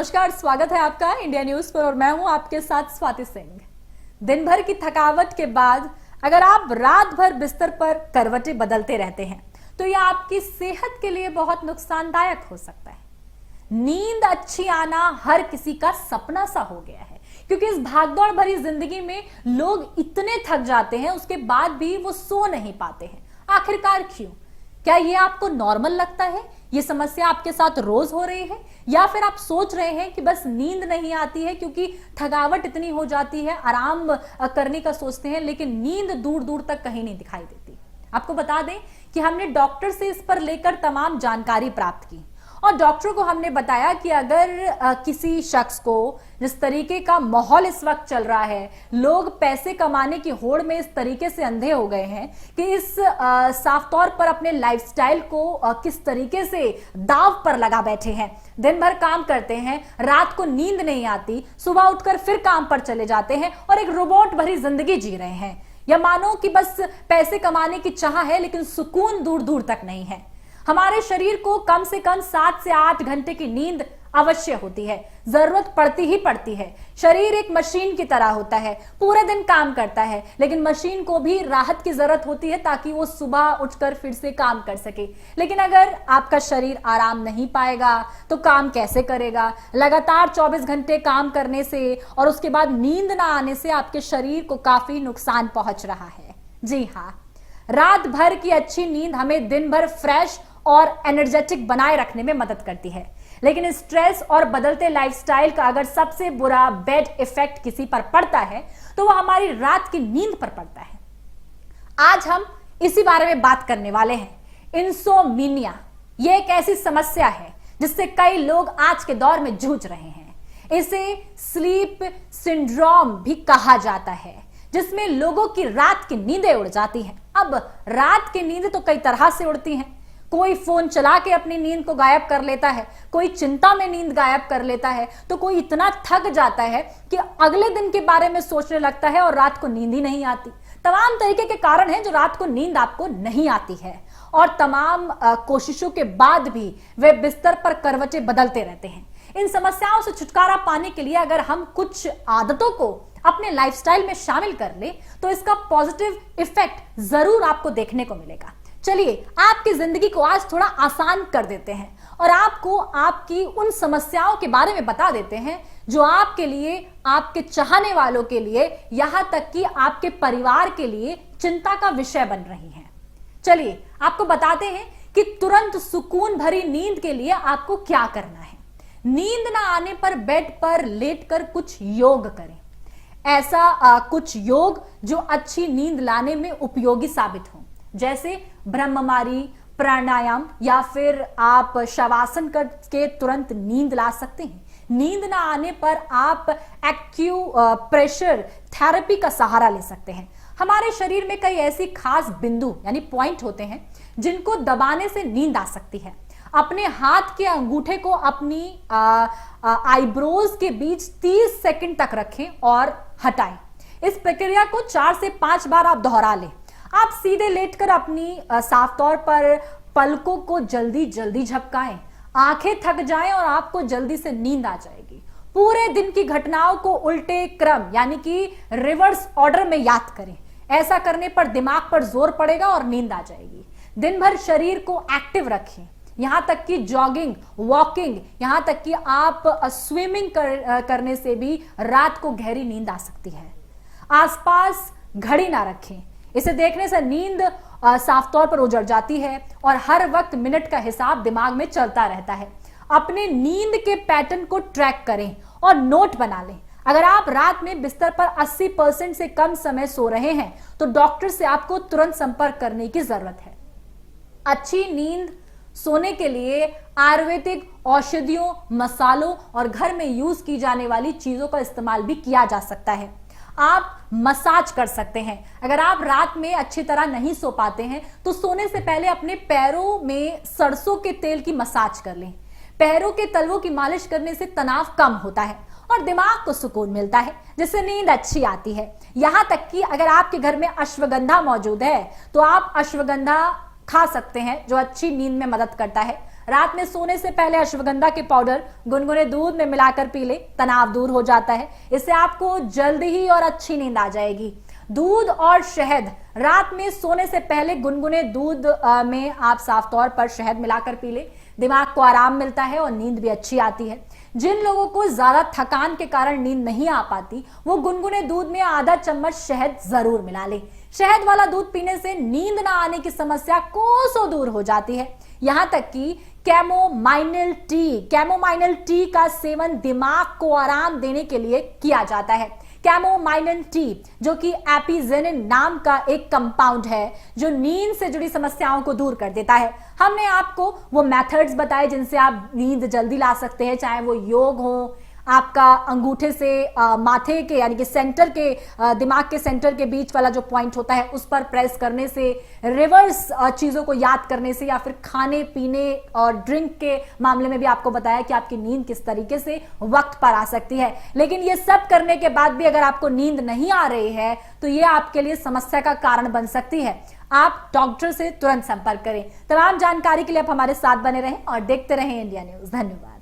नमस्कार, स्वागत है आपका इंडिया न्यूज पर और मैं हूं आपके साथ स्वाति सिंह। दिन भर की थकावट के बाद अगर आप रात भर बिस्तर पर करवटें बदलते रहते हैं तो यह आपकी सेहत के लिए बहुत नुकसानदायक हो सकता है। नींद अच्छी आना हर किसी का सपना सा हो गया है, क्योंकि इस भागदौड़ भरी जिंदगी में लोग इतने थक जाते हैं, उसके बाद भी वो सो नहीं पाते हैं। आखिरकार क्यों? क्या ये आपको नॉर्मल लगता है? ये समस्या आपके साथ रोज हो रही है, या फिर आप सोच रहे हैं कि बस नींद नहीं आती है क्योंकि थकावट इतनी हो जाती है, आराम करने का सोचते हैं लेकिन नींद दूर दूर तक कहीं नहीं दिखाई देती। आपको बता दें कि हमने डॉक्टर से इस पर लेकर तमाम जानकारी प्राप्त की और डॉक्टरों को हमने बताया कि अगर किसी शख्स को जिस तरीके का माहौल इस वक्त चल रहा है, लोग पैसे कमाने की होड़ में इस तरीके से अंधे हो गए हैं कि इस साफ तौर पर अपने लाइफस्टाइल को किस तरीके से दांव पर लगा बैठे हैं। दिन भर काम करते हैं, रात को नींद नहीं आती, सुबह उठकर फिर काम पर चले जाते हैं और एक रोबोट भरी जिंदगी जी रहे हैं। या मानो कि बस पैसे कमाने की चाह है लेकिन सुकून दूर दूर तक नहीं है। हमारे शरीर को कम से कम 7 से 8 घंटे की नींद अवश्य होती है, जरूरत पड़ती ही पड़ती है। शरीर एक मशीन की तरह होता है, पूरे दिन काम करता है, लेकिन मशीन को भी राहत की जरूरत होती है ताकि वो सुबह उठकर फिर से काम कर सके। लेकिन अगर आपका शरीर आराम नहीं पाएगा तो काम कैसे करेगा? लगातार 24 घंटे काम करने से और उसके बाद नींद ना आने से आपके शरीर को काफी नुकसान पहुंच रहा है। जी हाँ, रात भर की अच्छी नींद हमें दिन भर फ्रेश और एनर्जेटिक बनाए रखने में मदद करती है, लेकिन स्ट्रेस और बदलते लाइफस्टाइल का अगर सबसे बुरा बैड इफेक्ट किसी पर पड़ता है तो वह हमारी रात की नींद पर पड़ता है। आज हम इसी बारे में बात करने वाले हैं। इंसोम्निया यह एक ऐसी समस्या है जिससे कई लोग आज के दौर में जूझ रहे हैं। इसे स्लीप सिंड्रोम भी कहा जाता है, जिसमें लोगों की रात की नींदें उड़ जाती हैं। अब रात की नींद तो कई तरह से उड़ती हैं। कोई फोन चला के अपनी नींद को गायब कर लेता है, कोई चिंता में नींद गायब कर लेता है, तो कोई इतना थक जाता है कि अगले दिन के बारे में सोचने लगता है और रात को नींद ही नहीं आती। तमाम तरीके के कारण हैं जो रात को नींद आपको नहीं आती है और तमाम कोशिशों के बाद भी वे बिस्तर पर करवटें बदलते रहते हैं। इन समस्याओं से छुटकारा पाने के लिए अगर हम कुछ आदतों को अपने लाइफस्टाइल में शामिल कर ले तो इसका पॉजिटिव इफेक्ट जरूर आपको देखने को मिलेगा। चलिए आपकी जिंदगी को आज थोड़ा आसान कर देते हैं और आपको आपकी उन समस्याओं के बारे में बता देते हैं जो आपके लिए, आपके चाहने वालों के लिए, यहां तक कि आपके परिवार के लिए चिंता का विषय बन रही हैं। चलिए आपको बताते हैं कि तुरंत सुकून भरी नींद के लिए आपको क्या करना है। नींद ना आने पर बेड पर लेटकर कुछ योग करें। ऐसा कुछ योग जो अच्छी नींद लाने में उपयोगी साबित हो, जैसे ब्रह्ममारी, प्राणायाम, या फिर आप शवासन करके तुरंत नींद ला सकते हैं। नींद ना आने पर आप एक्यूप्रेशर थेरेपी का सहारा ले सकते हैं। हमारे शरीर में कई ऐसी खास बिंदु यानी पॉइंट होते हैं जिनको दबाने से नींद आ सकती है। अपने हाथ के अंगूठे को अपनी आईब्रोज के बीच 30 सेकंड तक रखें और हटाएं। इस प्रक्रिया को 4 से 5 बार आप दोहरा लें। आप सीधे लेटकर अपनी साफ तौर पर पलकों को जल्दी जल्दी झपकाएं। आंखें थक जाएं और आपको जल्दी से नींद आ जाएगी। पूरे दिन की घटनाओं को उल्टे क्रम यानी कि रिवर्स ऑर्डर में याद करें। ऐसा करने पर दिमाग पर जोर पड़ेगा और नींद आ जाएगी। दिन भर शरीर को एक्टिव रखें, यहां तक कि जॉगिंग, वॉकिंग, यहां तक कि आप स्विमिंग करने से भी रात को गहरी नींद आ सकती है। आसपास घड़ी ना रखें, इसे देखने से नींद साफ तौर पर उजड़ जाती है और हर वक्त मिनट का हिसाब दिमाग में चलता रहता है। अपने नींद के पैटर्न को ट्रैक करें और नोट बना लें। अगर आप रात में बिस्तर पर 80% से कम समय सो रहे हैं तो डॉक्टर से आपको तुरंत संपर्क करने की जरूरत है। अच्छी नींद सोने के लिए आयुर्वेदिक औषधियों, मसालों और घर में यूज की जाने वाली चीजों का इस्तेमाल भी किया जा सकता है। आप मसाज कर सकते हैं। अगर आप रात में अच्छी तरह नहीं सो पाते हैं तो सोने से पहले अपने पैरों में सरसों के तेल की मसाज कर लें। पैरों के तलवों की मालिश करने से तनाव कम होता है और दिमाग को सुकून मिलता है, जिससे नींद अच्छी आती है। यहां तक कि अगर आपके घर में अश्वगंधा मौजूद है तो आप अश्वगंधा खा सकते हैं जो अच्छी नींद में मदद करता है। रात में सोने से पहले अश्वगंधा के पाउडर गुनगुने दूध में मिलाकर पी ले, तनाव दूर हो जाता है। इससे आपको जल्दी ही और अच्छी नींद आ जाएगी। दूध और शहद, रात में सोने से पहले गुनगुने दूध में आप साफ तौर पर शहद मिलाकर पी ले, दिमाग को आराम मिलता है और नींद भी अच्छी आती है। जिन लोगों को ज्यादा थकान के कारण नींद नहीं आ पाती, वो गुनगुने दूध में आधा चम्मच शहद जरूर मिला ले। शहद वाला दूध पीने से नींद ना आने की समस्या कोसों दूर हो जाती है। यहां तक कि कैमोमाइनल टी का सेवन दिमाग को आराम देने के लिए किया जाता है। कैमोमाइनल टी, जो कि एपिजेनिन नाम का एक कंपाउंड है, जो नींद से जुड़ी समस्याओं को दूर कर देता है। हमने आपको वो मेथड्स बताए जिनसे आप नींद जल्दी ला सकते हैं, चाहे वो योग हो, आपका अंगूठे से माथे के यानी कि सेंटर के दिमाग के सेंटर के बीच वाला जो पॉइंट होता है उस पर प्रेस करने से, रिवर्स चीजों को याद करने से, या फिर खाने पीने और ड्रिंक के मामले में भी आपको बताया कि आपकी नींद किस तरीके से वक्त पर आ सकती है। लेकिन ये सब करने के बाद भी अगर आपको नींद नहीं आ रही है तो ये आपके लिए समस्या का कारण बन सकती है। आप डॉक्टर से तुरंत संपर्क करें। तमाम जानकारी के लिए आप हमारे साथ बने रहें और देखते रहें इंडिया न्यूज। धन्यवाद।